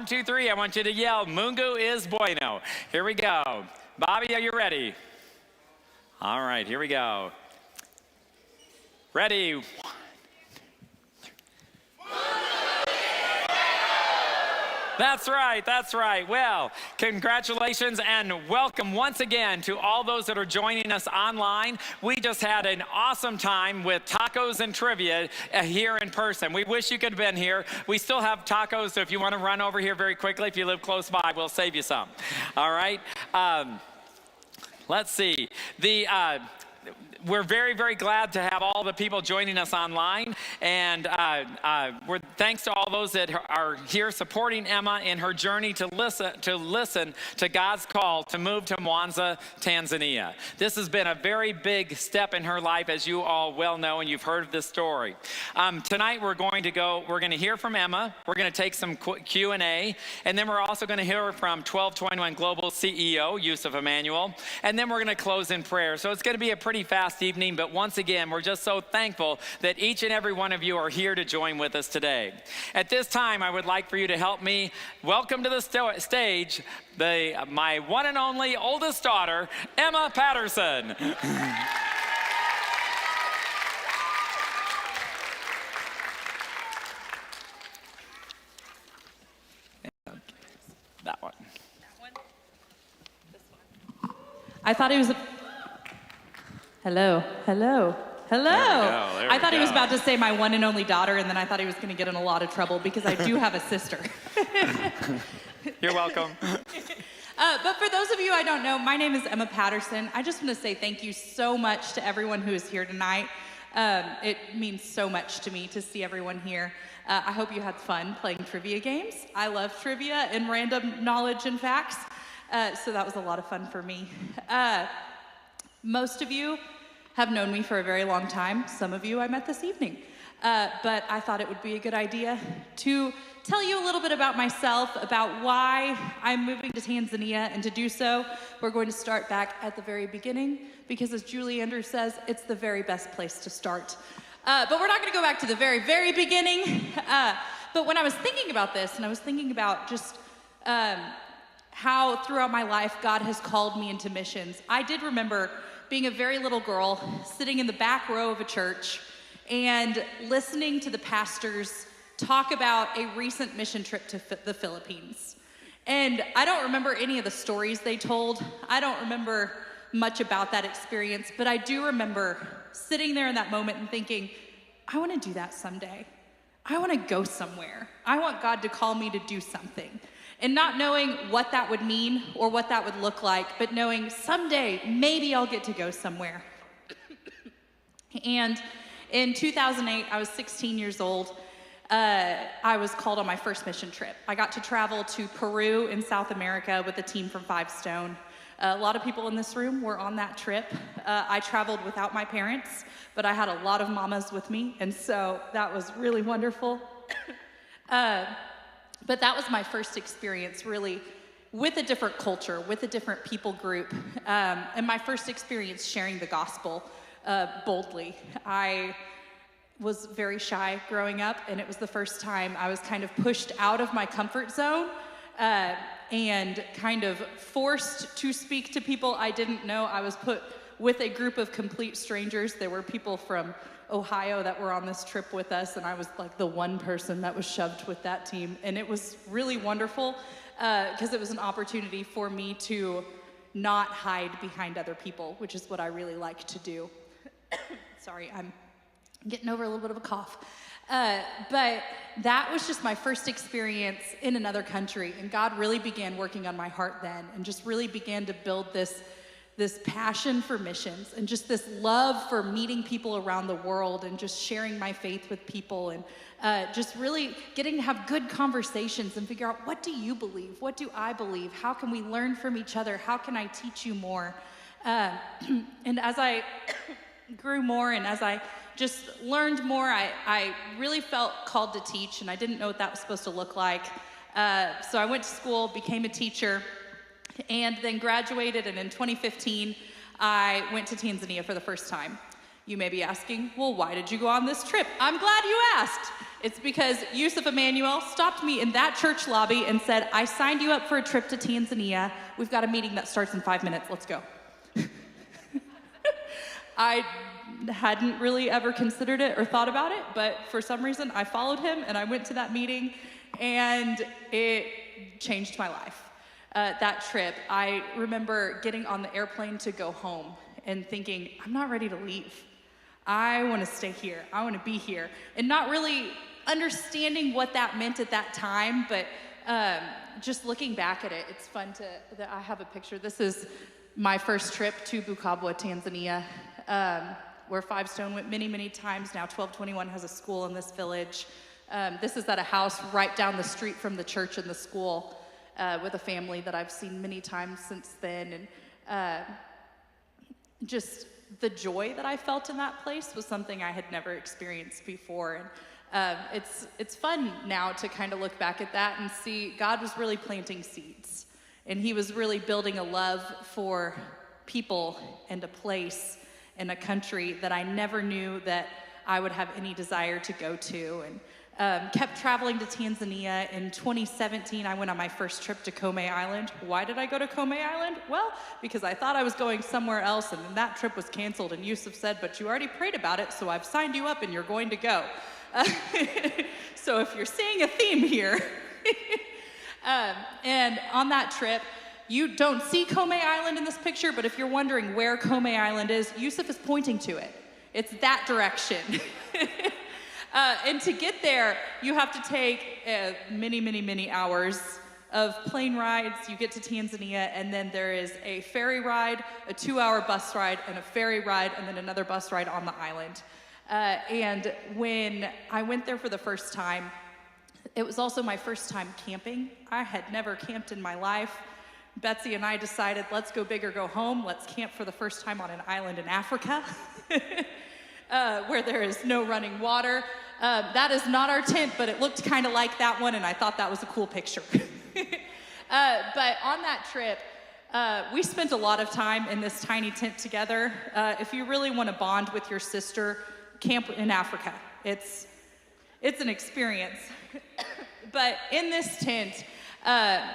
2, 3, I want you to yell, Mungu is bueno. Here we go. Bobby, are you ready? All right, here we go. Ready? That's right, that's right. Well, congratulations and welcome once again to all those that are joining us online. We just had an awesome time with tacos and trivia here in person. We wish you could have been here. We still have tacos, so if you want to run over here very quickly, if you live close by, we'll save you some. All right? Let's see. We're very, very glad to have all the people joining us online, and we're thanks to all those that are here supporting Emma in her journey to listen to God's call to move to Mwanza, Tanzania. This has been a very big step in her life, as you all well know, and you've heard of this story. Tonight we're going to hear from Emma. We're going to take some Q&A, and then we're also going to hear from 1221 Global CEO Yusuf Emmanuel, and then we're going to close in prayer. So it's going to be a pretty fast evening, but once again, we're just so thankful that each and every one of you are here to join with us today. At this time, I would like for you to help me welcome to the stage my one and only oldest daughter, Emma Patterson. That one. This one. I thought he was Hello. There I thought he was about to say my one and only daughter, and then I thought he was going to get in a lot of trouble because I do have a sister. You're welcome. But for those of you I don't know, my name is Emma Patterson. I just want to say thank you so much to everyone who is here tonight. It means so much to me to see everyone here. I hope you had fun playing trivia games. I love trivia and random knowledge and facts, so that was a lot of fun for me. Most of you have known me for a very long time. Some of you I met this evening. But I thought it would be a good idea to tell you a little bit about myself, about why I'm moving to Tanzania, and to do so, we're going to start back at the very beginning, because as Julie Andrews says, it's the very best place to start. But we're not gonna go back to the very, very beginning. But when I was thinking about this, and I was thinking about just how throughout my life God has called me into missions, I did remember being a very little girl, sitting in the back row of a church and listening to the pastors talk about a recent mission trip to the Philippines. And I don't remember any of the stories they told. I don't remember much about that experience, but I do remember sitting there in that moment and thinking, I want to do that someday. I want to go somewhere. I want God to call me to do something. And not knowing what that would mean or what that would look like, but knowing someday, maybe I'll get to go somewhere. And in 2008, I was 16 years old. I was called on my first mission trip. I got to travel to Peru in South America with a team from Five Stone. A lot of people in this room were on that trip. I traveled without my parents, but I had a lot of mamas with me, and so that was really wonderful. But that was my first experience, really, with a different culture, with a different people group, and my first experience sharing the gospel boldly. I was very shy growing up, and it was the first time I was kind of pushed out of my comfort zone and kind of forced to speak to people I didn't know. I was put with a group of complete strangers. There were people from Ohio that were on this trip with us, and I was like the one person that was shoved with that team. And it was really wonderful because it was an opportunity for me to not hide behind other people, which is what I really like to do. Sorry, I'm getting over a little bit of a cough. But that was just my first experience in another country, and God really began working on my heart then, and just really began to build this passion for missions, and just this love for meeting people around the world, and just sharing my faith with people, and just really getting to have good conversations and figure out, what do you believe? What do I believe? How can we learn from each other? How can I teach you more? And as I grew more, and as I just learned more, I really felt called to teach, and I didn't know what that was supposed to look like. So I went to school, became a teacher, and then graduated, and in 2015, I went to Tanzania for the first time. You may be asking, well, why did you go on this trip? I'm glad you asked. It's because Yusuf Emmanuel stopped me in that church lobby and said, I signed you up for a trip to Tanzania. We've got a meeting that starts in 5 minutes. Let's go. I hadn't really ever considered it or thought about it, but for some reason I followed him and I went to that meeting and it changed my life. That trip, I remember getting on the airplane to go home and thinking, I'm not ready to leave. I want to stay here. I want to be here. And not really understanding what that meant at that time, but just looking back at it, it's fun that I have a picture. This is my first trip to Bukavu, Tanzania, where Five Stone went many, many times. Now 1221 has a school in this village. This is at a house right down the street from the church and the school with a family that I've seen many times since then. And just the joy that I felt in that place was something I had never experienced before. And it's fun now to kind of look back at that and see God was really planting seeds. And he was really building a love for people and a place and a country that I never knew that I would have any desire to go to. And kept traveling to Tanzania. In 2017, I went on my first trip to Kome Island. Why did I go to Kome Island? Well, because I thought I was going somewhere else, and then that trip was canceled, and Yusuf said, but you already prayed about it, so I've signed you up, and you're going to go. So if you're seeing a theme here, and on that trip, you don't see Kome Island in this picture, but if you're wondering where Kome Island is, Yusuf is pointing to it. It's that direction. And to get there, you have to take many, many, many hours of plane rides. You get to Tanzania, and then there is a ferry ride, a 2-hour bus ride, and a ferry ride, and then another bus ride on the island. And when I went there for the first time, it was also my first time camping. I had never camped in my life. Betsy and I decided, let's go big or go home. Let's camp for the first time on an island in Africa. Where there is no running water. That is not our tent, but it looked kind of like that one, and I thought that was a cool picture. But on that trip, we spent a lot of time in this tiny tent together. If you really want to bond with your sister, camp in Africa. It's an experience. But in this tent, I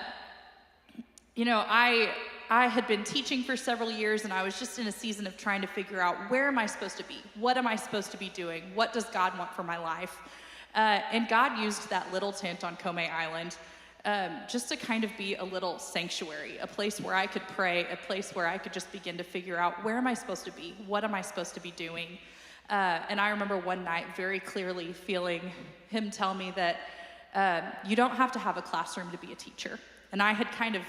had been teaching for several years, and I was just in a season of trying to figure out, where am I supposed to be? What am I supposed to be doing? What does God want for my life? And God used that little tent on Kome Island just to kind of be a little sanctuary, a place where I could pray, a place where I could just begin to figure out, where am I supposed to be? What am I supposed to be doing? And I remember one night very clearly feeling him tell me that you don't have to have a classroom to be a teacher. And I had kind of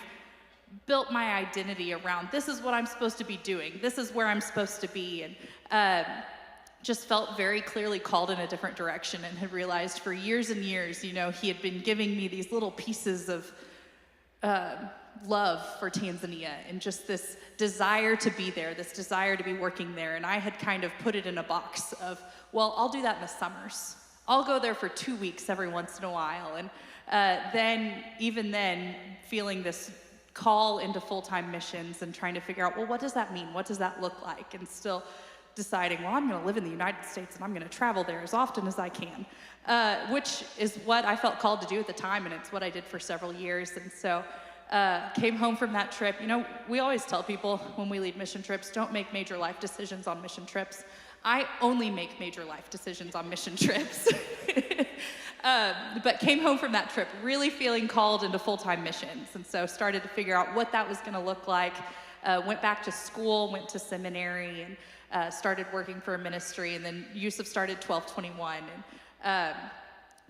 built my identity around, this is what I'm supposed to be doing. This is where I'm supposed to be. And just felt very clearly called in a different direction, and had realized for years and years, he had been giving me these little pieces of love for Tanzania, and just this desire to be there, this desire to be working there. And I had kind of put it in a box of, well, I'll do that in the summers. I'll go there for 2 weeks every once in a while. And even then, feeling this call into full-time missions and trying to figure out, well, what does that mean? What does that look like? And still deciding, well, I'm going to live in the United States and I'm going to travel there as often as I can, which is what I felt called to do at the time, and it's what I did for several years. And so came home from that trip. We always tell people when we lead mission trips, don't make major life decisions on mission trips. I only make major life decisions on mission trips. But came home from that trip really feeling called into full-time missions, and so started to figure out what that was going to look like. Went back to school, went to seminary, and started working for a ministry. And then Yusuf started 1221, and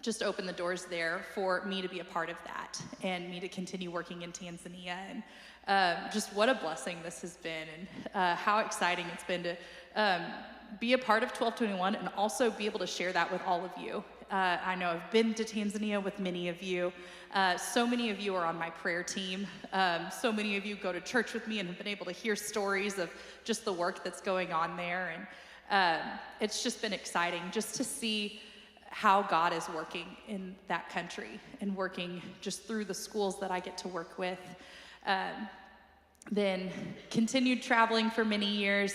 just opened the doors there for me to be a part of that, and me to continue working in Tanzania. And just what a blessing this has been, and how exciting it's been to be a part of 1221 and also be able to share that with all of you. I know I've been to Tanzania with many of you. So many of you are on my prayer team. So many of you go to church with me and have been able to hear stories of just the work that's going on there. And it's just been exciting just to see how God is working in that country and working just through the schools that I get to work with. Then continued traveling for many years.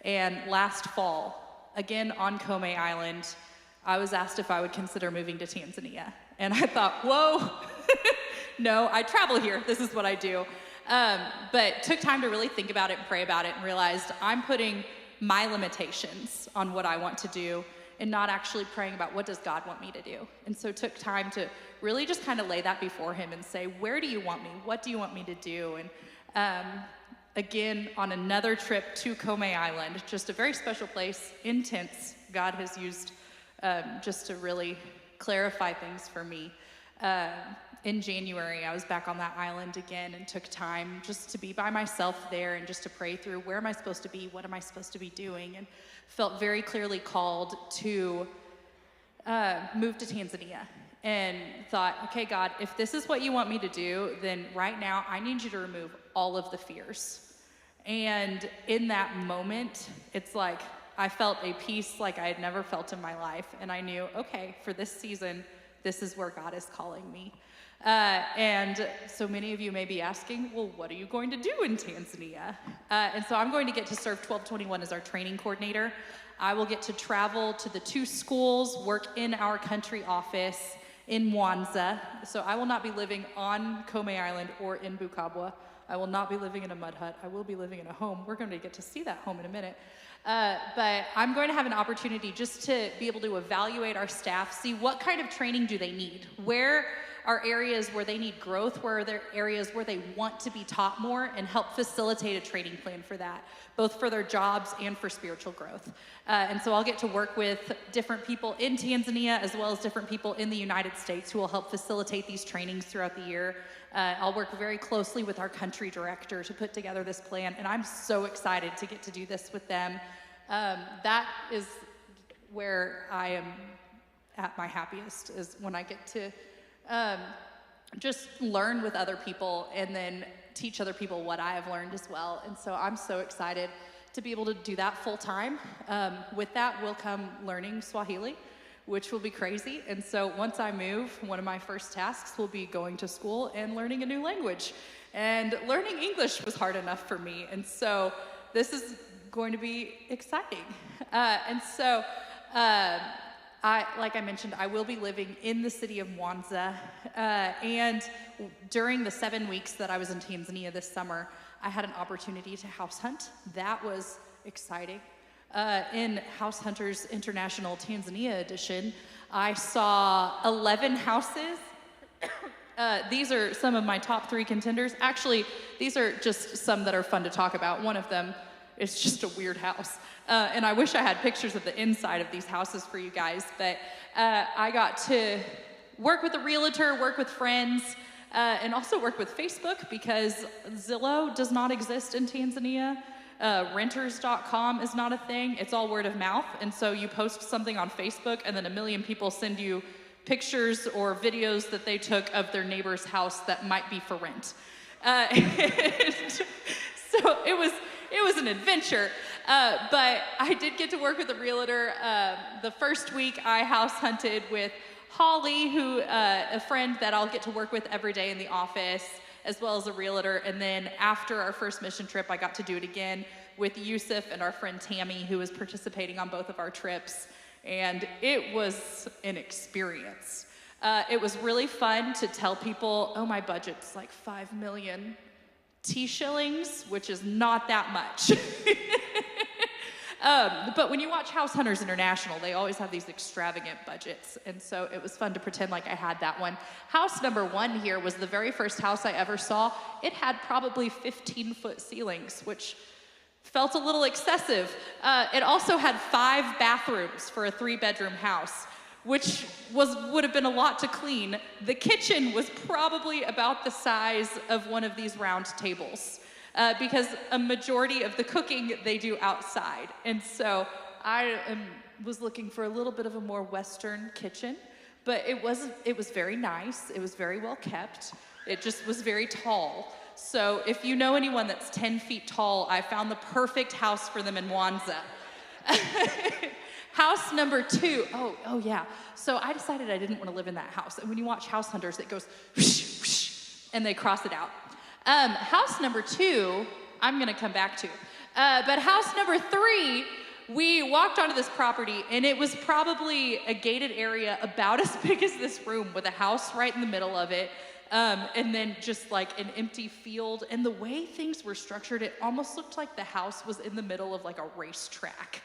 And last fall, again on Kome Island, I was asked if I would consider moving to Tanzania. And I thought, whoa, no, I travel here. This is what I do. But took time to really think about it and pray about it and realized I'm putting my limitations on what I want to do and not actually praying about what does God want me to do. And so took time to really just kind of lay that before him and say, where do you want me? What do you want me to do? And again, on another trip to Kome Island, just a very special place, intense. God has used just to really clarify things for me. In January, I was back on that island again and took time just to be by myself there and just to pray through where am I supposed to be, what am I supposed to be doing, and felt very clearly called to move to Tanzania. And thought, okay, God, if this is what you want me to do, then right now I need you to remove all of the fears. And in that moment, it's like I felt a peace like I had never felt in my life. And I knew, okay, for this season, this is where God is calling me. And so many of you may be asking, well, what are you going to do in Tanzania? And so I'm going to get to serve 1221 as our training coordinator. I will get to travel to the 2 schools, work in our country office in Mwanza. So I will not be living on Kome Island or in Bukabwa. I will not be living in a mud hut. I will be living in a home. We're going to get to see that home in a minute. But I'm going to have an opportunity just to be able to evaluate our staff, see what kind of training do they need, where are areas where they need growth, where are there areas where they want to be taught more, and help facilitate a training plan for that, both for their jobs and for spiritual growth. And so I'll get to work with different people in Tanzania as well as different people in the United States who will help facilitate these trainings throughout the year. I'll work very closely with our country director to put together this plan, and I'm so excited to get to do this with them. That is where I am at my happiest, is when I get to just learn with other people and then teach other people what I have learned as well. And so I'm so excited to be able to do that full time. With that will come learning Swahili, which will be crazy. And so once I move, one of my first tasks will be going to school and learning a new language. And learning English was hard enough for me. And so this is going to be exciting. Like I mentioned, I will be living in the city of Mwanza. And during the 7 weeks that I was in Tanzania this summer, I had an opportunity to house hunt. That was exciting. In House Hunters International Tanzania edition, I saw 11 houses. These are some of my top 3 contenders. Actually, these are just some that are fun to talk about. One of them is just a weird house. And I wish I had pictures of the inside of these houses for you guys, but I got to work with a realtor, work with friends, and also work with Facebook because Zillow does not exist in Tanzania. Renters.com is not a thing. It's all word of mouth. And so you post something on Facebook and then 1 million people send you pictures or videos that they took of their neighbor's house that might be for rent. So it was an adventure, but I did get to work with a realtor. The first week I house hunted with Holly, a friend that I'll get to work with every day in the office, as well as a realtor. And then after our first mission trip, I got to do it again with Yusuf and our friend Tammy, who was participating on both of our trips. And it was an experience. It was really fun to tell people, oh, my budget's like 5 million T-shillings, which is not that much. But when you watch House Hunters International, they always have these extravagant budgets. And so it was fun to pretend like I had that one. House number 1 here was the very first house I ever saw. It had probably 15-foot ceilings, which felt a little excessive. It also had 5 bathrooms for a 3-bedroom house, which would have been a lot to clean. The kitchen was probably about the size of one of these round tables. Because a majority of the cooking they do outside. And so I was looking for a little bit of a more Western kitchen, but it was very nice. It was very well kept. It just was very tall. So if you know anyone that's 10 feet tall, I found the perfect house for them in Mwanza. House number 2, oh yeah. So I decided I didn't want to live in that house. And when you watch House Hunters, it goes whoosh, whoosh, and they cross it out. House number 2, I'm going to come back to. But house number 3 we walked onto this property, and it was probably a gated area about as big as this room, with a house right in the middle of it, and then just like an empty field. And the way things were structured, it almost looked like the house was in the middle of like a racetrack.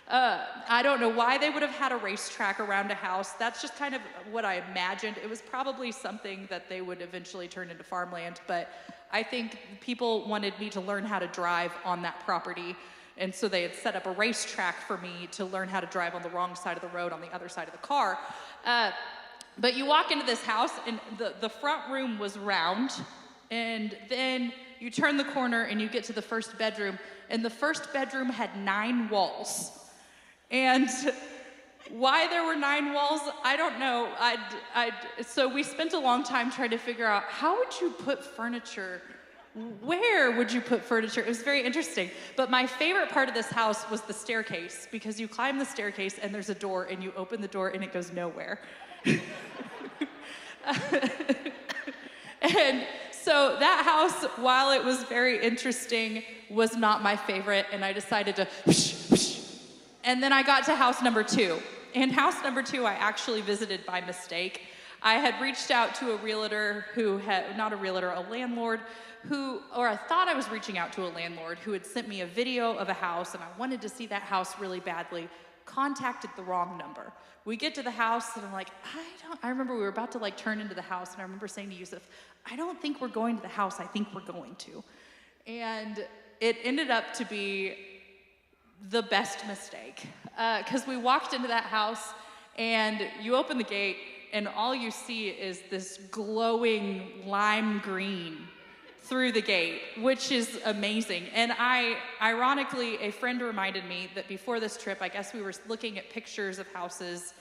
I don't know why they would have had a racetrack around a house. That's just kind of what I imagined. It was probably something that they would eventually turn into farmland, but I think people wanted me to learn how to drive on that property, and so they had set up a racetrack for me to learn how to drive on the wrong side of the road, on the other side of the car. But you walk into this house, and the front room was round, and then you turn the corner and you get to the first bedroom, and the first bedroom had 9 walls. And why there were 9 walls, I don't know. So we spent a long time trying to figure out, how would you put furniture? Where would you put furniture? It was very interesting. But my favorite part of this house was the staircase, because you climb the staircase and there's a door, and you open the door and it goes nowhere. And so that house, while it was very interesting, was not my favorite, and I decided to and then I got to house number 2. And house number 2 I actually visited by mistake. I had reached out to a realtor who had, not a realtor, a landlord who, or I thought I was reaching out to a landlord who had sent me a video of a house, and I wanted to see that house really badly. Contacted the wrong number. We get to the house, and I'm like, I remember we were about to like turn into the house, and I remember saying to Yusuf, I don't think we're going to the house, I think we're going to. And it ended up to be the best mistake, because we walked into that house, and you open the gate, and all you see is this glowing lime green through the gate, which is amazing. And ironically, a friend reminded me that before this trip, I guess we were looking at pictures of houses,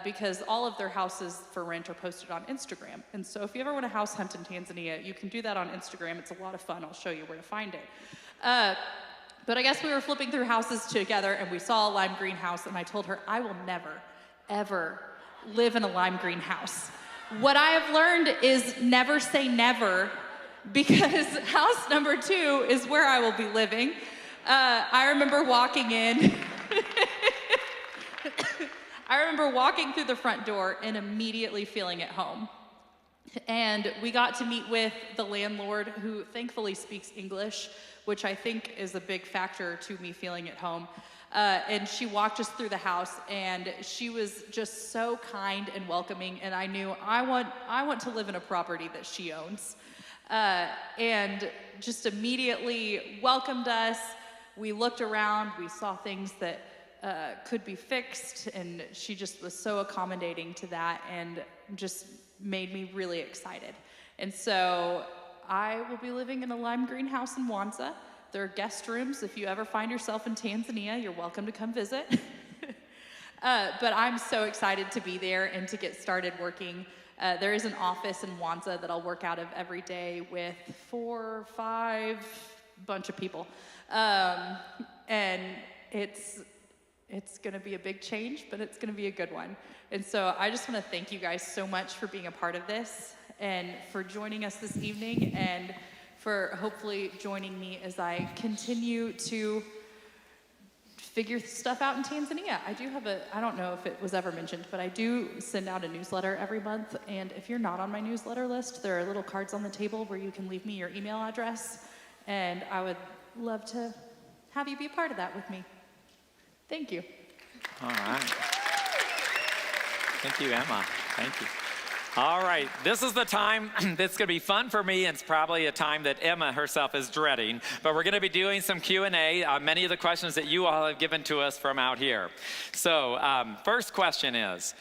because all of their houses for rent are posted on Instagram. And so if you ever want to house hunt in Tanzania, you can do that on Instagram. It's a lot of fun. I'll show you where to find it. But I guess we were flipping through houses together, and we saw a lime green house, and I told her, I will never, ever live in a lime green house. What I have learned is never say never, because house number 2 is where I will be living. I remember walking in. I remember walking through the front door and immediately feeling at home. And we got to meet with the landlord, who thankfully speaks English, which I think is a big factor to me feeling at home. And she walked us through the house, and she was just so kind and welcoming, and I knew I want to live in a property that she owns. And just immediately welcomed us. We looked around, we saw things that could be fixed, and she just was so accommodating to that, and just made me really excited. And so I will be living in a lime green house in Mwanza. There are guest rooms. If you ever find yourself in Tanzania, you're welcome to come visit. But I'm so excited to be there and to get started working. There is an office in Mwanza that I'll work out of every day with 4 or 5 bunch of people. And it's going to be a big change, but it's going to be a good one. And so I just want to thank you guys so much for being a part of this, and for joining us this evening, and for hopefully joining me as I continue to figure stuff out in Tanzania. I do have I don't know if it was ever mentioned, but I do send out a newsletter every month, and if you're not on my newsletter list, there are little cards on the table where you can leave me your email address, and I would love to have you be a part of that with me. Thank you. All right. Thank you, Emma. Thank you. All right, this is the time that's going to be fun for me, and it's probably a time that Emma herself is dreading, but we're going to be doing some Q&A, many of the questions that you all have given to us from out here. So first question is,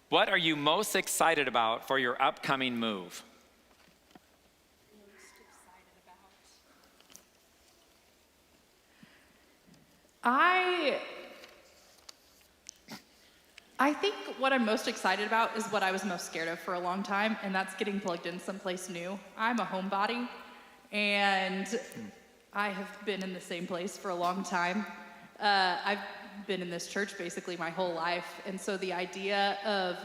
what are you most excited about for your upcoming move? I think what I'm most excited about is what I was most scared of for a long time, and that's getting plugged in someplace new. I'm a homebody, and I have been in the same place for a long time. I've been in this church basically my whole life, and so the idea of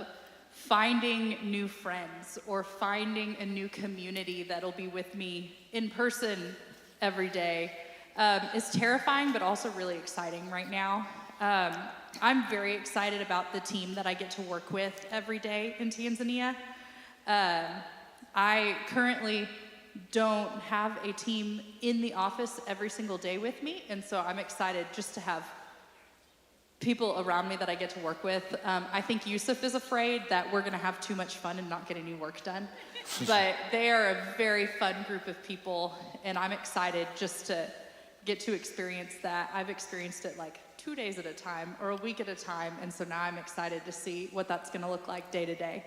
finding new friends or finding a new community that'll be with me in person every day is terrifying, but also really exciting right now. I'm very excited about the team that I get to work with every day in Tanzania. I currently don't have a team in the office every single day with me, and so I'm excited just to have people around me that I get to work with. I think Yusuf is afraid that we're gonna have too much fun and not get any work done, but they are a very fun group of people, and I'm excited just to get to experience that. I've experienced it like 2 days at a time or a week at a time, and so now I'm excited to see what that's gonna look like day to day.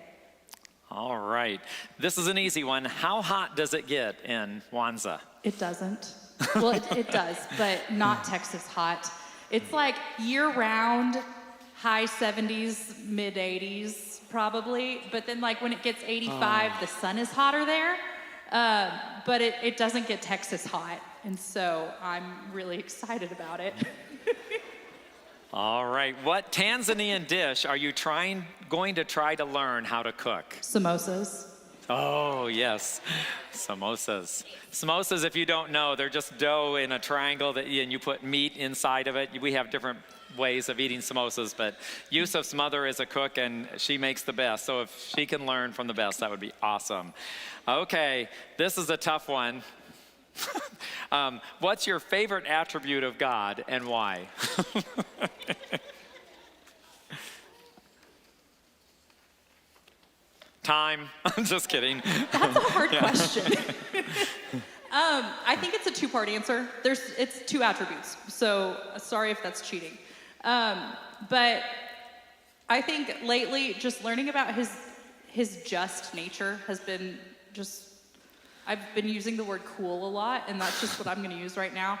All right. This is an easy one. How hot does it get in Wanza? It doesn't. Well, it does, but not Texas hot. It's like year-round, high 70s, mid 80s probably, but then like when it gets 85, the sun is hotter there, but it doesn't get Texas hot, and so I'm really excited about it. All right. What Tanzanian dish are you going to try to learn how to cook? Samosas. Oh, yes. Samosas. Samosas, if you don't know, they're just dough in a triangle and you put meat inside of it. We have different ways of eating samosas, but Yusuf's mother is a cook and she makes the best. So if she can learn from the best, that would be awesome. Okay, this is a tough one. What's your favorite attribute of God and why? Time. I'm just kidding. That's a hard question. I think it's a two-part answer. It's two attributes, so sorry if that's cheating. But I think lately, just learning about his just nature has been just, I've been using the word cool a lot, and that's just what I'm gonna use right now.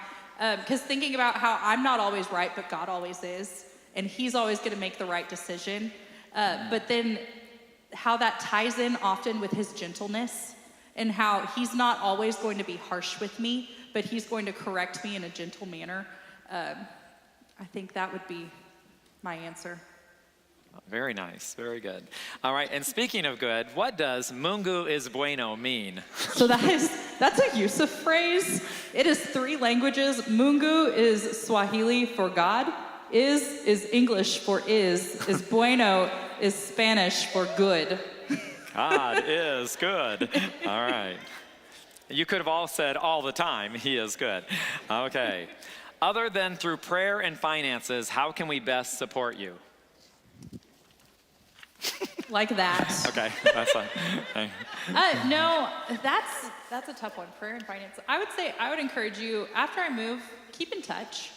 Because thinking about how I'm not always right, but God always is, and he's always gonna make the right decision. But then how that ties in often with his gentleness, and how he's not always going to be harsh with me, but he's going to correct me in a gentle manner. I think that would be my answer. Very nice, very good. All right, and speaking of good, what does Mungu is bueno mean? So that's a Yusuf phrase. It is 3 languages. Mungu is Swahili for God, is English for is bueno is Spanish for good. God is good. All right. You could have all said all the time, he is good. Okay. Other than through prayer and finances, how can we best support you? Like that. Okay, that's fine. Okay. No, that's a tough one, prayer and finance. I would say I would encourage you, after I move, keep in touch.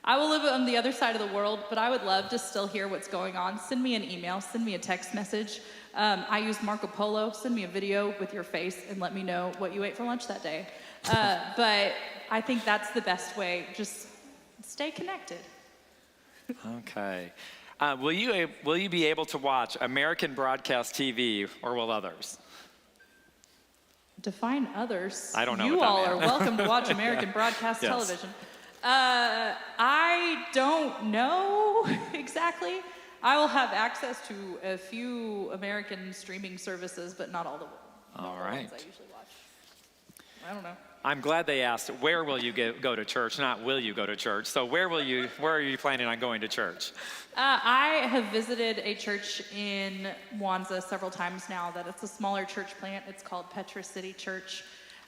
I will live on the other side of the world, but I would love to still hear what's going on. Send me an email, send me a text message. I use Marco Polo. Send me a video with your face and let me know what you ate for lunch that day. But I think that's the best way. Just stay connected. Okay. Will you be able to watch American broadcast TV, or will others? Define others. I don't know. You what that all means. are welcome to watch American broadcast Yes. television. I don't know exactly. I will have access to a few American streaming services, but not all the All right. ones I usually watch. I don't know. I'm glad they asked, where will you go to church, not will you go to church. So where are you planning on going to church? I have visited a church in Wanza several times now. That it's a smaller church plant. It's called Petra City Church.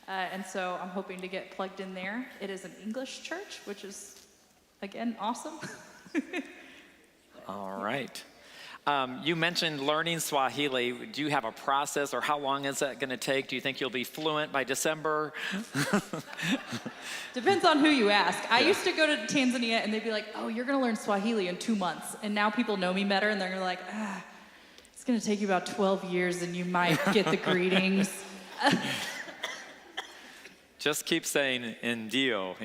And so I'm hoping to get plugged in there. It is an English church, which is, again, awesome. All right. You mentioned learning Swahili. Do you have a process, or how long is that going to take? Do you think you'll be fluent by December? Depends on who you ask. I used to go to Tanzania and they'd be like, oh, you're going to learn Swahili in 2 months. And now people know me better and they're like, it's going to take you about 12 years and you might get the greetings. Just keep saying indio.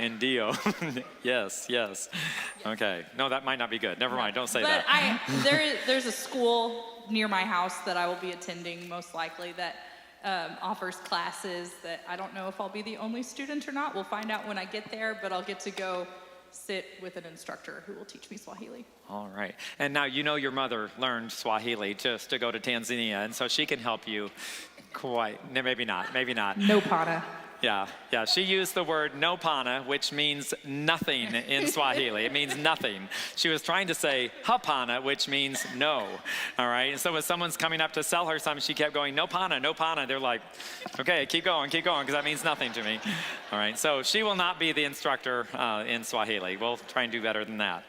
Yes. Okay. No, that might not be good. Never mind. Don't say But that. there's a school near my house that I will be attending most likely that offers classes that I don't know if I'll be the only student or not. We'll find out when I get there, but I'll get to go sit with an instructor who will teach me Swahili. All right. And now you know your mother learned Swahili just to go to Tanzania, and so she can help you quite. Maybe not. No pana. Yeah. She used the word no pana, which means nothing in Swahili. It means nothing. She was trying to say hapana, which means no. All right. And so when someone's coming up to sell her something, she kept going, no pana, no pana. They're like, okay, keep going, because that means nothing to me. All right. So she will not be the instructor in Swahili. We'll try and do better than that.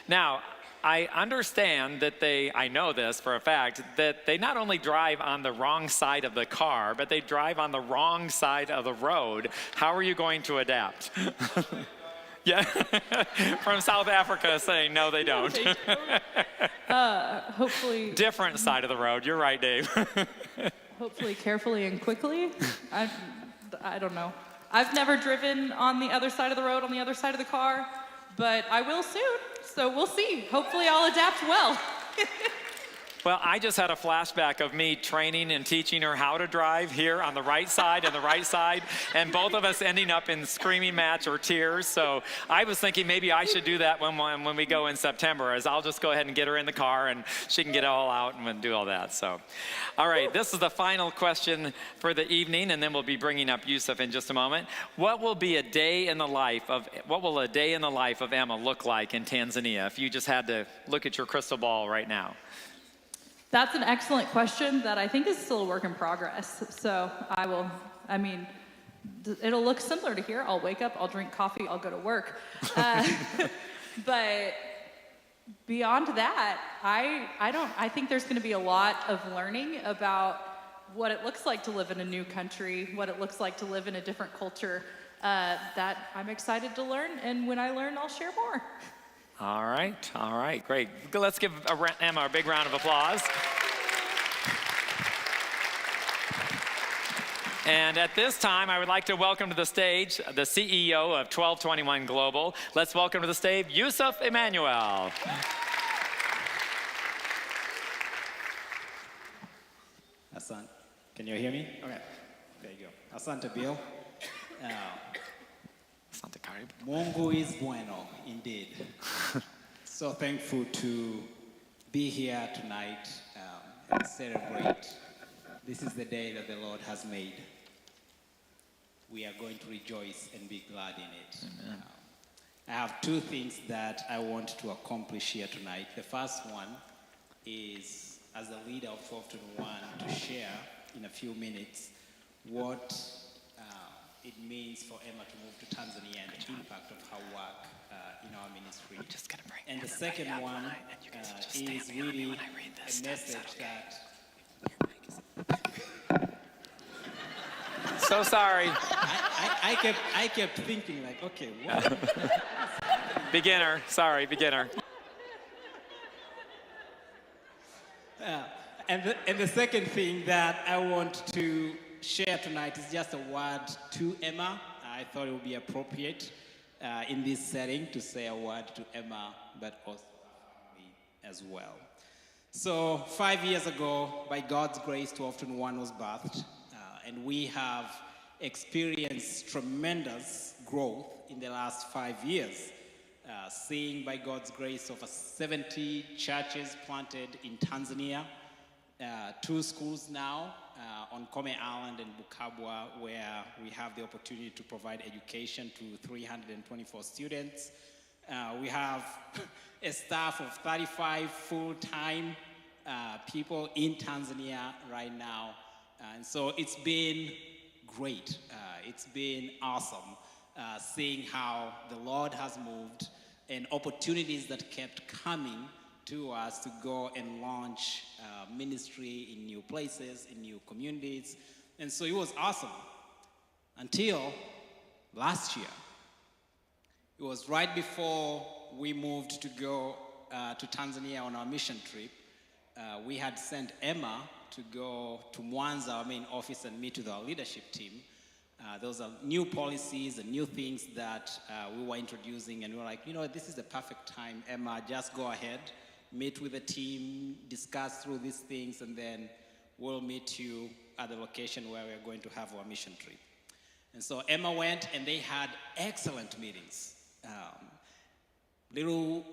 Now, I understand that I know this for a fact, that they not only drive on the wrong side of the car, but they drive on the wrong side of the road. How are you going to adapt? Yeah, from South Africa saying, no, they don't. Hopefully. Different side of the road. You're right, Dave. Hopefully carefully and quickly. I don't know. I've never driven on the other side of the road, on the other side of the car, but I will soon. So we'll see. Hopefully I'll adapt well. Well, I just had a flashback of me training and teaching her how to drive here on the right side and both of us ending up in screaming match or tears. So I was thinking maybe I should do that when we go in September, as I'll just go ahead and get her in the car and she can get it all out and do all that. So, all right, this is the final question for the evening, and then we'll be bringing up Yusuf in just a moment. What will a day in the life of Emma look like in Tanzania if you just had to look at your crystal ball right now? That's an excellent question that I think is still a work in progress. So it'll look similar to here. I'll wake up, I'll drink coffee, I'll go to work. But beyond that, I think there's going to be a lot of learning about what it looks like to live in a new country, what it looks like to live in a different culture, that I'm excited to learn. And when I learn, I'll share more. All right, great. Let's give Emma a big round of applause. And at this time, I would like to welcome to the stage the CEO of 1221 Global. Let's welcome to the stage Yusuf Emmanuel. Asante. Can you hear me? Okay, there you go. Asante, Bill. Mungu is bueno, indeed. So thankful to be here tonight and celebrate. This is the day that the Lord has made. We are going to rejoice and be glad in it. I have two things that I want to accomplish here tonight. The first one is, as the leader of 1221, to share in a few minutes what it means for Emma to move to Tanzania and the impact of her work in our ministry. And the second one is really a message that... So sorry. I kept thinking like, okay, what? Beginner. And the second thing that I want to share tonight is just a word to Emma. I thought it would be appropriate in this setting to say a word to Emma, but also me as well. So 5 years ago, by God's grace, 1221 was birthed, and we have experienced tremendous growth in the last 5 years, seeing by God's grace over 70 churches planted in Tanzania, 2 schools now, on Kome Island and Bukabwa, where we have the opportunity to provide education to 324 students. We have a staff of 35 full-time people in Tanzania right now. And so it's been great. It's been awesome seeing how the Lord has moved and opportunities that kept coming to us to go and launch ministry in new places, in new communities. And so it was awesome until last year. It was right before we moved to go to Tanzania on our mission trip. We had sent Emma to go to Mwanza, our main office, and meet with our leadership team. Those are new policies and new things that we were introducing, and we were like, this is the perfect time, Emma, just go ahead, meet with the team, discuss through these things, and then we'll meet you at the location where we're going to have our mission trip. And so Emma went, and they had excellent meetings. Little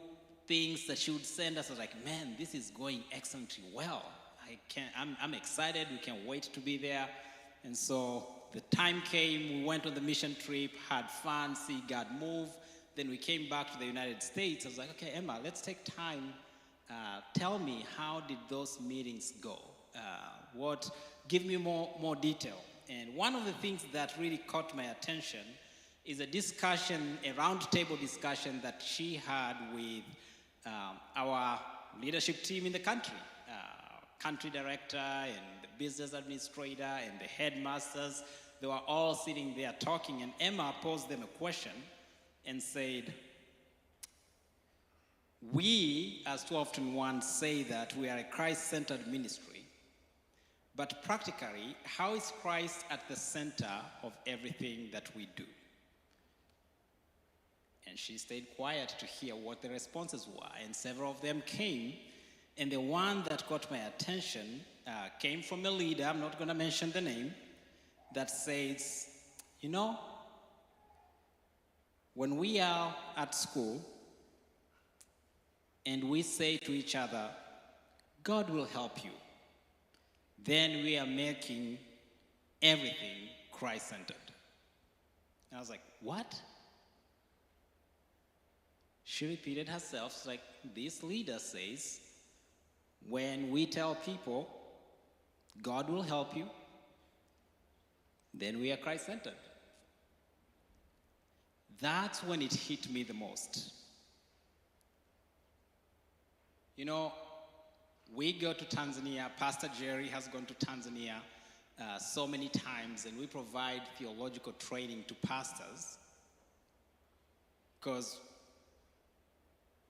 things that she would send us, I was like, man, this is going excellently well. I'm excited, we can't wait to be there. And so the time came, we went on the mission trip, had fun, see God move. Then we came back to the United States. I was like, okay, Emma, let's take time. Tell me, how did those meetings go? Give me more detail. And one of the things that really caught my attention is a discussion, a roundtable discussion that she had with our leadership team in the country. Country director and the business administrator and the headmasters, they were all sitting there talking, and Emma posed them a question and said, we, as 12-1, say that we are a Christ-centered ministry, but practically, how is Christ at the center of everything that we do? And she stayed quiet to hear what the responses were, and several of them came. And the one that caught my attention came from a leader, I'm not going to mention the name, that says, you know, when we are at school and we say to each other, God will help you, then we are making everything Christ-centered. And I was like, what? She repeated herself, like, this leader says, when we tell people, God will help you, then we are Christ-centered. That's when it hit me the most. You know, we go to Tanzania, Pastor Jerry has gone to Tanzania so many times, and we provide theological training to pastors because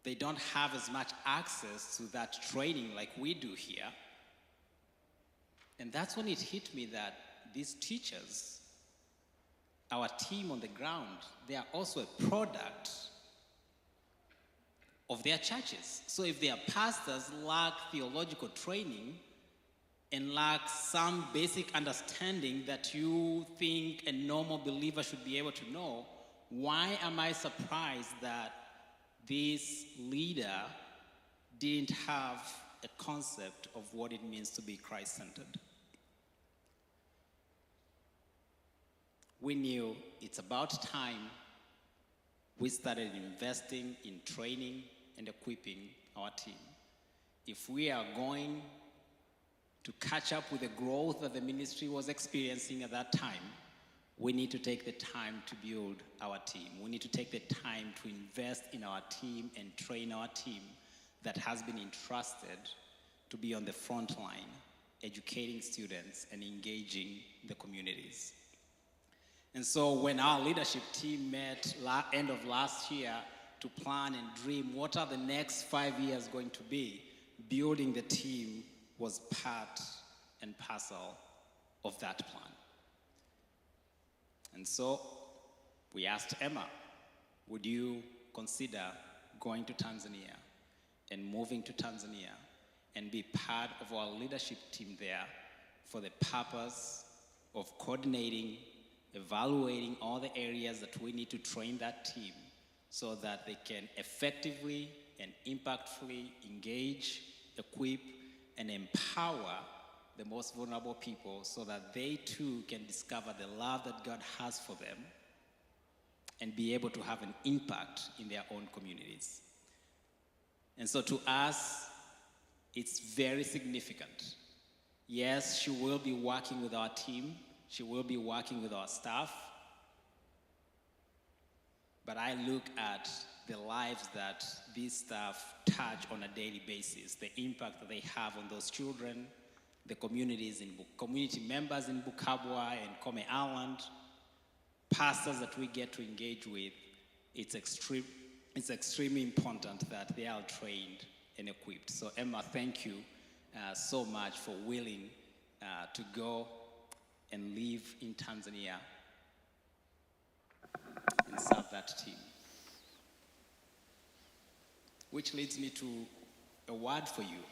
they don't have as much access to that training like we do here. And that's when it hit me that these teachers, our team on the ground, they are also a product of their churches. So if their pastors lack theological training and lack some basic understanding that you think a normal believer should be able to know, why am I surprised that this leader didn't have a concept of what it means to be Christ-centered? We knew it's about time we started investing in training and equipping our team. If we are going to catch up with the growth that the ministry was experiencing at that time, we need to take the time to build our team. We need to take the time to invest in our team and train our team that has been entrusted to be on the front line, educating students and engaging the communities. And so when our leadership team met end of last year to plan and dream what are the next 5 years going to be, building the team was part and parcel of that plan. And so we asked Emma, would you consider going to Tanzania and moving to Tanzania and be part of our leadership team there for the purpose of coordinating, evaluating all the areas that we need to train that team so that they can effectively and impactfully engage, equip, and empower the most vulnerable people so that they too can discover the love that God has for them and be able to have an impact in their own communities. And so to us, it's very significant. Yes, she will be working with our team. She will be working with our staff. But I look at the lives that these staff touch on a daily basis, the impact that they have on those children, the community members in Bukabwa and Kome Island, pastors that we get to engage with. It's extremely important that they are trained and equipped. So Emma, thank you so much for willing to go and live in Tanzania and serve that team. Which leads me to a word for you.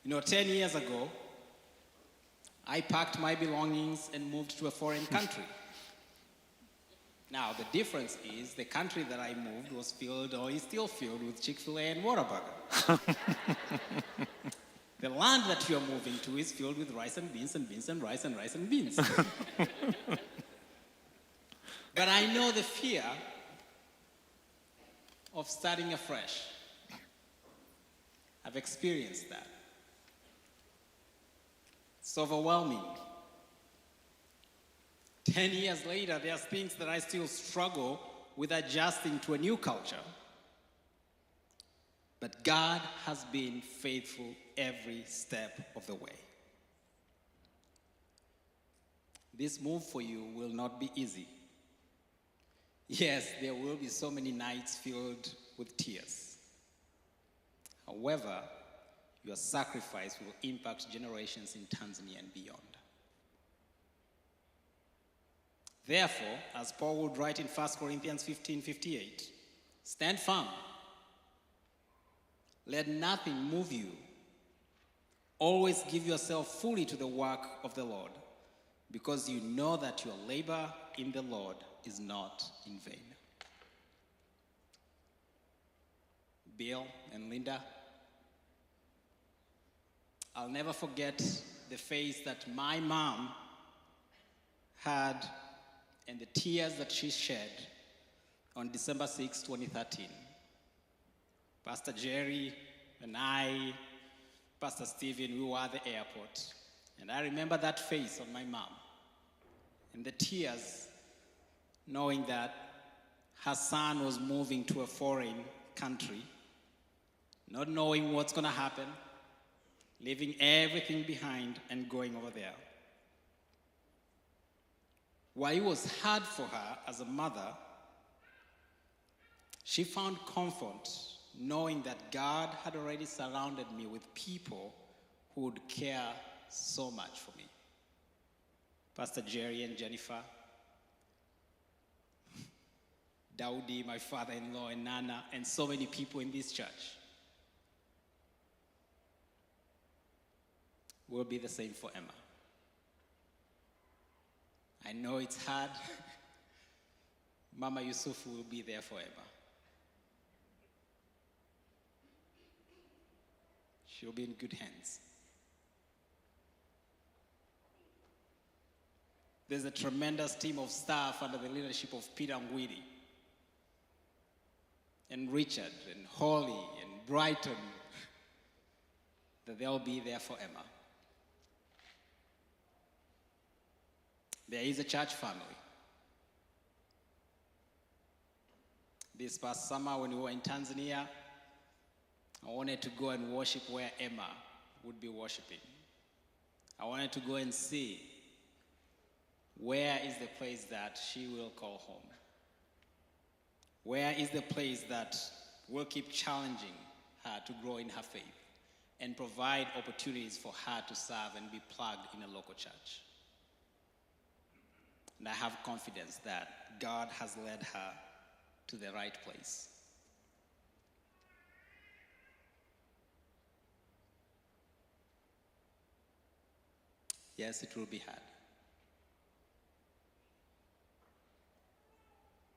You know, 10 years ago, I packed my belongings and moved to a foreign country. Now, the difference is the country that I moved was filled, or is still filled, with Chick-fil-A and Whataburger. The land that you are moving to is filled with rice and beans and beans and rice and rice and beans. But I know the fear of starting afresh. I've experienced that. It's overwhelming. 10 years later, there's things that I still struggle with adjusting to a new culture. But God has been faithful every step of the way. This move for you will not be easy. Yes, there will be so many nights filled with tears. However, your sacrifice will impact generations in Tanzania and beyond. Therefore, as Paul would write in 1 Corinthians 15:58, stand firm. Let nothing move you. Always give yourself fully to the work of the Lord, because you know that your labor in the Lord is not in vain. Bill and Linda, I'll never forget the face that my mom had and the tears that she shed on December 6, 2013. Pastor Jerry and I, Pastor Stephen, we were at the airport. And I remember that face on my mom and the tears, knowing that her son was moving to a foreign country, not knowing what's going to happen, leaving everything behind and going over there. While it was hard for her as a mother, she found comfort knowing that God had already surrounded me with people who would care so much for me. Pastor Jerry and Jennifer, Daudi, my father-in-law, and Nana, and so many people in this church. Will be the same for Emma. I know it's hard. Mama Yusuf will be there forever. She'll be in good hands. There's a tremendous team of staff under the leadership of Peter Ngwidi and Richard and Holly and Brighton, that they'll be there for Emma. There is a church family. This past summer when we were in Tanzania, I wanted to go and worship where Emma would be worshiping. I wanted to go and see where is the place that she will call home. Where is the place that will keep challenging her to grow in her faith and provide opportunities for her to serve and be plugged in a local church. And I have confidence that God has led her to the right place. Yes, it will be hard.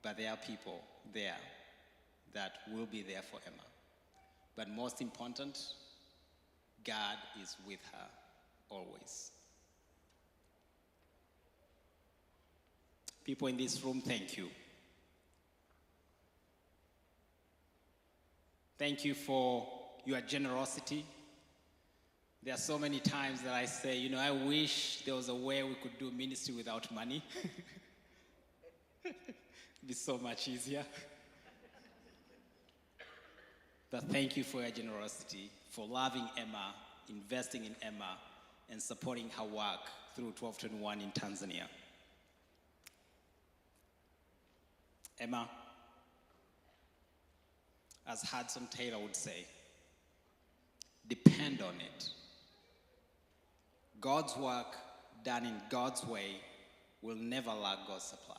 But there are people there that will be there for Emma. But most important, God is with her always. People in this room, thank you. Thank you for your generosity. There are so many times that I say, I wish there was a way we could do ministry without money. It'd be so much easier. But thank you for your generosity, for loving Emma, investing in Emma, and supporting her work through 1221 in Tanzania. Emma, as Hudson Taylor would say, depend on it. God's work done in God's way will never lack God's supply.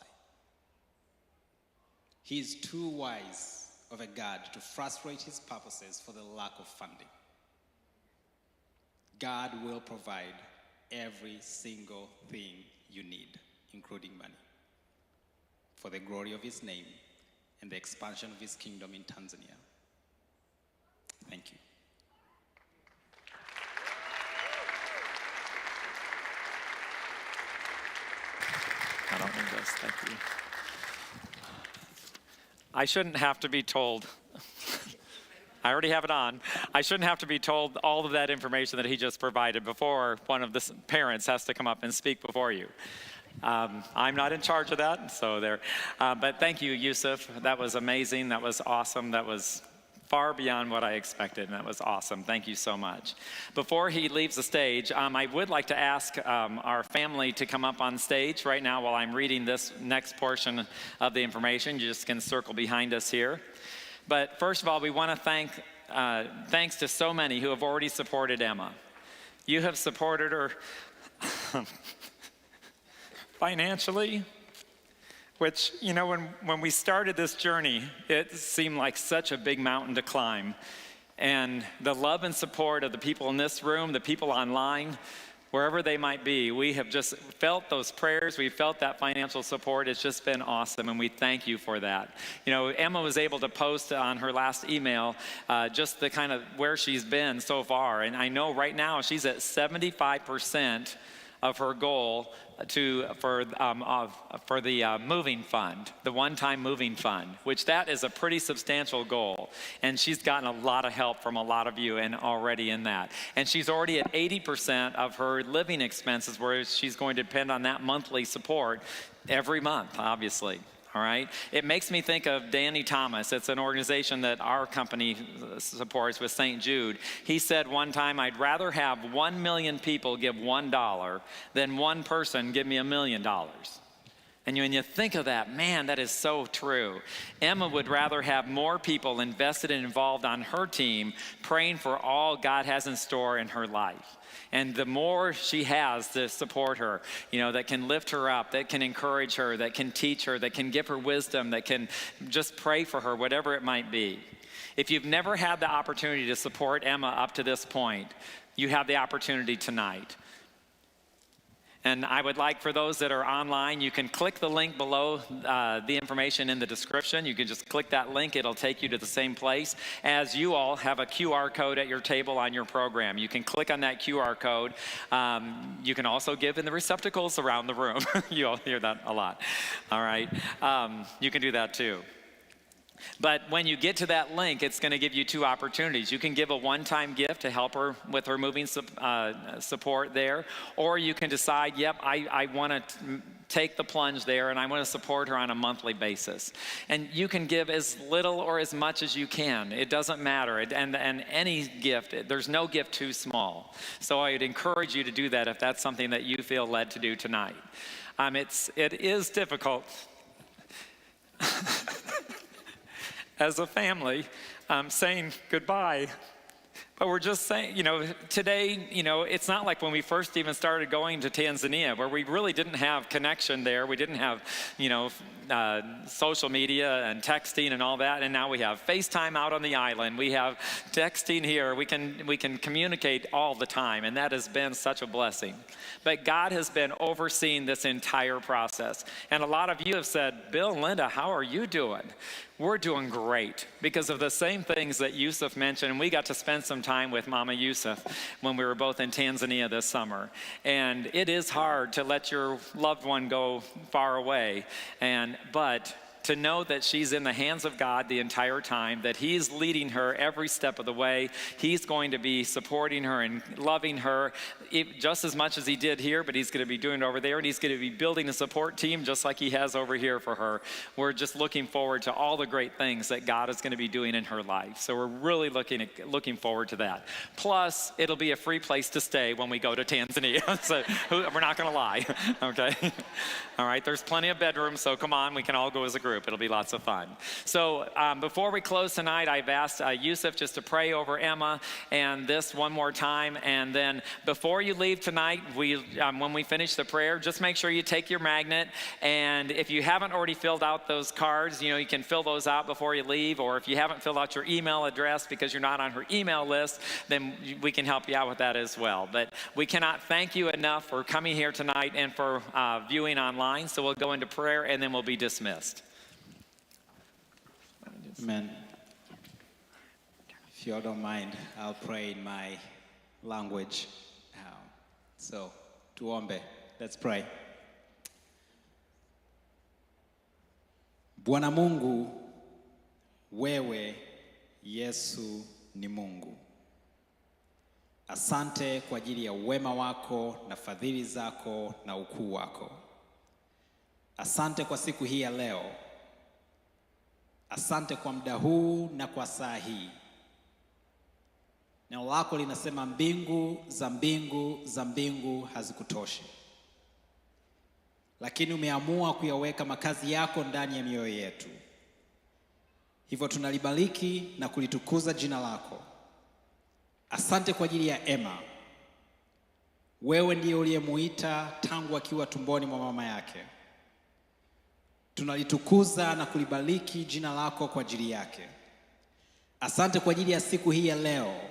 He is too wise of a God to frustrate his purposes for the lack of funding. God will provide every single thing you need, including money, for the glory of his name and the expansion of his kingdom in Tanzania. Thank you. I don't need this. Thank you. I shouldn't have to be told. I already have it on. I shouldn't have to be told all of that information that he just provided before one of the parents has to come up and speak before you. I'm not in charge of that, so there. But thank you, Yusuf. That was amazing. That was awesome. That was far beyond what I expected, and that was awesome. Thank you so much. Before he leaves the stage, I would like to ask our family to come up on stage right now while I'm reading this next portion of the information. You just can circle behind us here. But first of all, we want to thanks to so many who have already supported Emma. You have supported her financially, which, you know, when we started this journey, it seemed like such a big mountain to climb. And the love and support of the people in this room, the people online, wherever they might be, we have just felt those prayers. We felt that financial support. It's just been awesome, and we thank you for that. You know, Emma was able to post on her last email just the kind of where she's been so far. And I know right now she's at 75% of her goal for the moving fund, the one-time moving fund, which that is a pretty substantial goal. And she's gotten a lot of help from a lot of you and already in that. And she's already at 80% of her living expenses, where she's going to depend on that monthly support every month, obviously. All right. It makes me think of Danny Thomas. It's an organization that our company supports with St. Jude. He said one time, I'd rather have 1 million people give $1 than one person give me $1 million. And when you think of that, man, that is so true. Emma would rather have more people invested and involved on her team, praying for all God has in store in her life. And the more she has to support her, you know, that can lift her up, that can encourage her, that can teach her, that can give her wisdom, that can just pray for her, whatever it might be. If you've never had the opportunity to support Emma up to this point, you have the opportunity tonight. And I would like, for those that are online, you can click the link below the information in the description. You can just click that link. It'll take you to the same place. As you all have a QR code at your table on your program. You can click on that QR code. You can also give in the receptacles around the room. You all hear that a lot. All right. You can do that too. But when you get to that link, it's going to give you two opportunities. You can give a one-time gift to help her with her moving support there, or you can decide, yep, I want to take the plunge there and I want to support her on a monthly basis. And you can give as little or as much as you can. It doesn't matter. And any gift, there's no gift too small. So I would encourage you to do that if that's something that you feel led to do tonight. It is difficult as a family, saying goodbye. But we're just saying, you know, today, you know, it's not like when we first even started going to Tanzania, where we really didn't have connection there. We didn't have, you know, social media and texting and all that. And now we have FaceTime out on the island. We have texting here. We can communicate all the time. And that has been such a blessing. But God has been overseeing this entire process. And a lot of you have said, Bill and Linda, how are you doing? We're doing great because of the same things that Yusuf mentioned. And we got to spend some time with Mama Yusuf when we were both in Tanzania this summer. And it is hard to let your loved one go far away. But to know that she's in the hands of God the entire time, that He's leading her every step of the way. He's going to be supporting her and loving her just as much as He did here, but He's going to be doing it over there, and He's going to be building a support team just like He has over here for her. We're just looking forward to all the great things that God is going to be doing in her life. So we're really looking forward to that. Plus, it'll be a free place to stay when we go to Tanzania. So we're not going to lie, okay? All right, there's plenty of bedrooms, so come on, we can all go as a group. It'll be lots of fun. So before we close tonight, I've asked Yusuf just to pray over Emma and this one more time. And then before you leave tonight, when we finish the prayer, just make sure you take your magnet. And if you haven't already filled out those cards, you know, you can fill those out before you leave. Or if you haven't filled out your email address because you're not on her email list, then we can help you out with that as well. But we cannot thank you enough for coming here tonight and for viewing online. So we'll go into prayer and then we'll be dismissed. Amen. If you all don't mind, I'll pray in my language. So, tuombe. Let's pray. Bwana Mungu, wewe Yesu ni Mungu. Asante kwa ajili ya wema wako na fadhili zako na ukuu wako. Asante kwa siku hii ya leo. Asante kwa muda huu na kwa saa hii. Neno lako linasema mbingu za mbingu hazikutoshi, lakini umeamua kuyaweka makazi yako ndani ya mioyo yetu. Hivyo tunalibariki na kulitukuza jina lako. Asante kwa ajili ya Emma. Wewe ndiye uliyemuita tangu akiwa tumboni mwa mama yake. Tunalitukuza na kulibariki jina lako kwa ajili yake. Asante kwa ajili ya siku hii ya leo.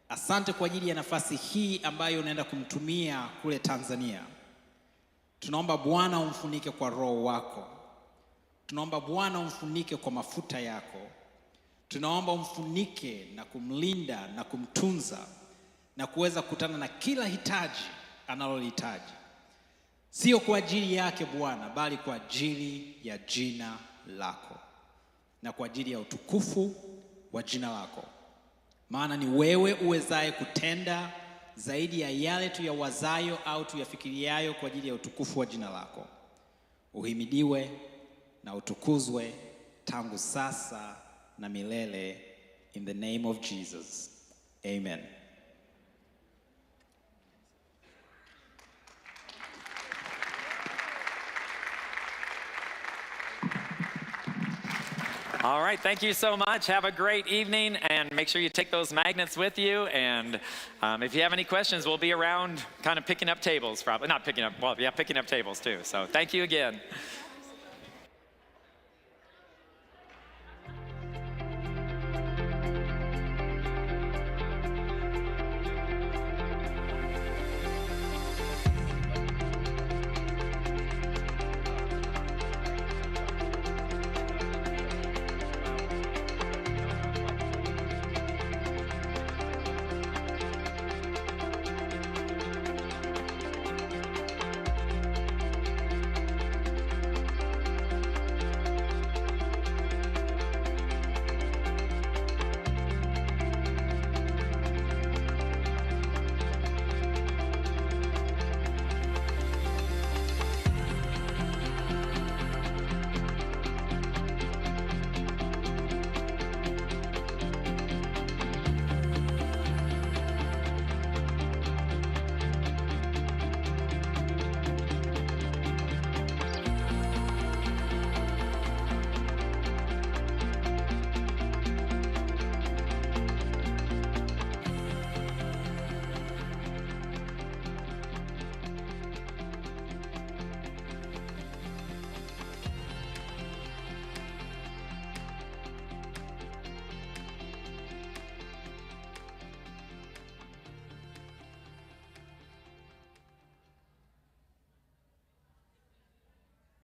Asante kwa ajili ya nafasi hii ambayo unaenda kumtumia kule Tanzania. Tunaomba Bwana umfunike kwa roho wako. Tunaomba Bwana umfunike kwa mafuta yako. Tunaomba umfunike na kumlinda na kumtunza na kuweza kukutana na kila hitaji analolihitaji. Sio kwa ajili yake Bwana, bali kwa ajili ya jina lako na kwa ajili ya utukufu wa jina lako. Maana ni wewe uwezaye kutenda zaidi ya yale tuyawazayo au tuyafikiriayo kwa ajili ya utukufu wa jina lako. Uhimidiwe na utukuzwe tangu sasa na milele, in the name of Jesus. Amen. All right, thank you so much. Have a great evening, and make sure you take those magnets with you. And if you have any questions, we'll be around kind of picking up tables, probably. Not picking up, well, yeah, picking up tables too. So thank you again.